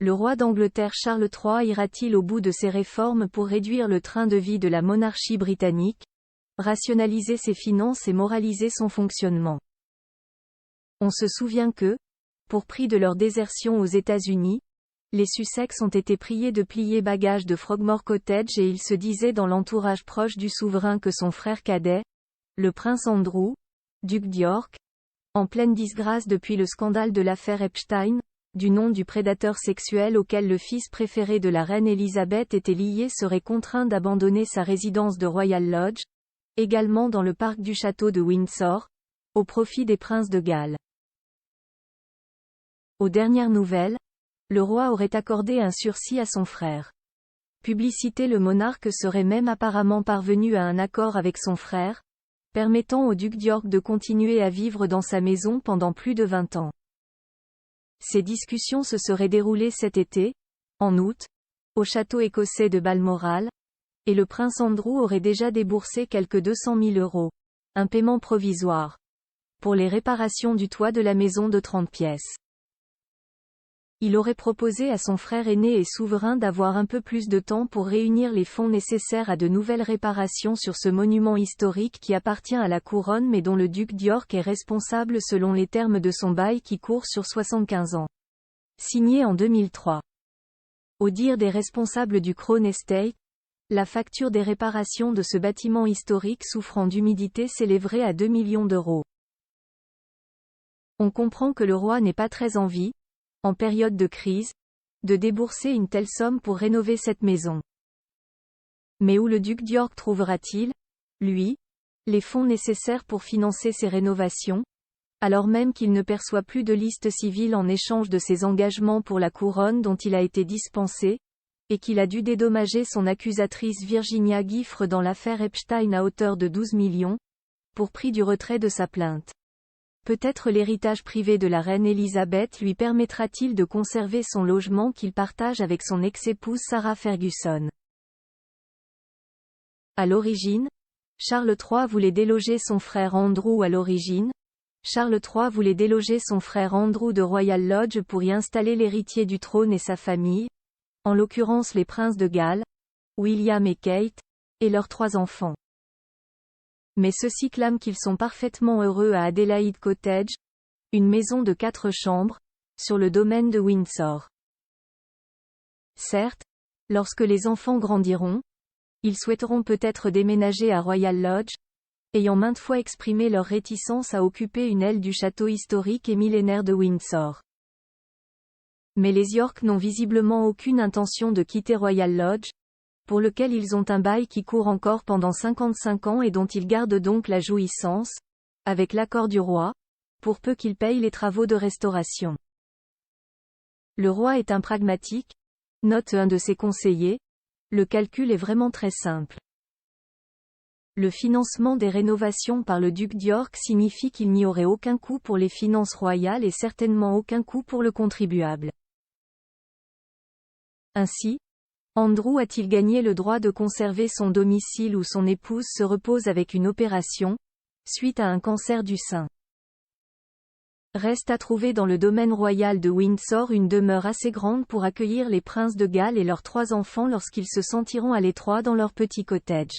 le roi d'Angleterre Charles III ira-t-il au bout de ses réformes pour réduire le train de vie de la monarchie britannique, rationaliser ses finances et moraliser son fonctionnement? On se souvient que, pour prix de leur désertion aux États-Unis, les Sussex ont été priés de plier bagages de Frogmore Cottage et il se disait dans l'entourage proche du souverain que son frère cadet, le prince Andrew, duc d'York, en pleine disgrâce depuis le scandale de l'affaire Epstein, du nom du prédateur sexuel auquel le fils préféré de la reine Elisabeth était lié, serait contraint d'abandonner sa résidence de Royal Lodge, également dans le parc du château de Windsor, au profit des princes de Galles. Aux dernières nouvelles, le roi aurait accordé un sursis à son frère. Publicité: le monarque serait même apparemment parvenu à un accord avec son frère, permettant au duc d'York de continuer à vivre dans sa maison pendant plus de 20 ans. Ces discussions se seraient déroulées cet été, en août, au château écossais de Balmoral, et le prince Andrew aurait déjà déboursé quelques 200 000 €, un paiement provisoire, pour les réparations du toit de la maison de 30 pièces. Il aurait proposé à son frère aîné et souverain d'avoir un peu plus de temps pour réunir les fonds nécessaires à de nouvelles réparations sur ce monument historique qui appartient à la couronne mais dont le duc d'York est responsable selon les termes de son bail qui court sur 75 ans. Signé en 2003. Au dire des responsables du Crown Estate, la facture des réparations de ce bâtiment historique souffrant d'humidité s'élèverait à 2 millions €. On comprend que le roi n'est pas très envie, en période de crise, de débourser une telle somme pour rénover cette maison. Mais où le duc d'York trouvera-t-il, lui, les fonds nécessaires pour financer ces rénovations, alors même qu'il ne perçoit plus de liste civile en échange de ses engagements pour la couronne dont il a été dispensé, et qu'il a dû dédommager son accusatrice Virginia Giffre dans l'affaire Epstein à hauteur de 12 millions, pour prix du retrait de sa plainte. Peut-être l'héritage privé de la reine Elisabeth lui permettra-t-il de conserver son logement qu'il partage avec son ex-épouse Sarah Ferguson. À l'origine, Charles III voulait déloger son frère Andrew. Charles III voulait déloger son frère Andrew de Royal Lodge pour y installer l'héritier du trône et sa famille, en l'occurrence les princes de Galles, William et Kate, et leurs 3 enfants. Mais ceux-ci clament qu'ils sont parfaitement heureux à Adelaide Cottage, une maison de 4 chambres, sur le domaine de Windsor. Certes, lorsque les enfants grandiront, ils souhaiteront peut-être déménager à Royal Lodge, ayant maintes fois exprimé leur réticence à occuper une aile du château historique et millénaire de Windsor. Mais les York n'ont visiblement aucune intention de quitter Royal Lodge, pour lequel ils ont un bail qui court encore pendant 55 ans et dont ils gardent donc la jouissance, avec l'accord du roi, pour peu qu'il paye les travaux de restauration. Le roi est un pragmatique, note un de ses conseillers, le calcul est vraiment très simple. Le financement des rénovations par le duc d'York signifie qu'il n'y aurait aucun coût pour les finances royales et certainement aucun coût pour le contribuable. Ainsi, Andrew a-t-il gagné le droit de conserver son domicile où son épouse se repose avec une opération, suite à un cancer du sein. Reste à trouver dans le domaine royal de Windsor une demeure assez grande pour accueillir les princes de Galles et leurs 3 enfants lorsqu'ils se sentiront à l'étroit dans leur petit cottage.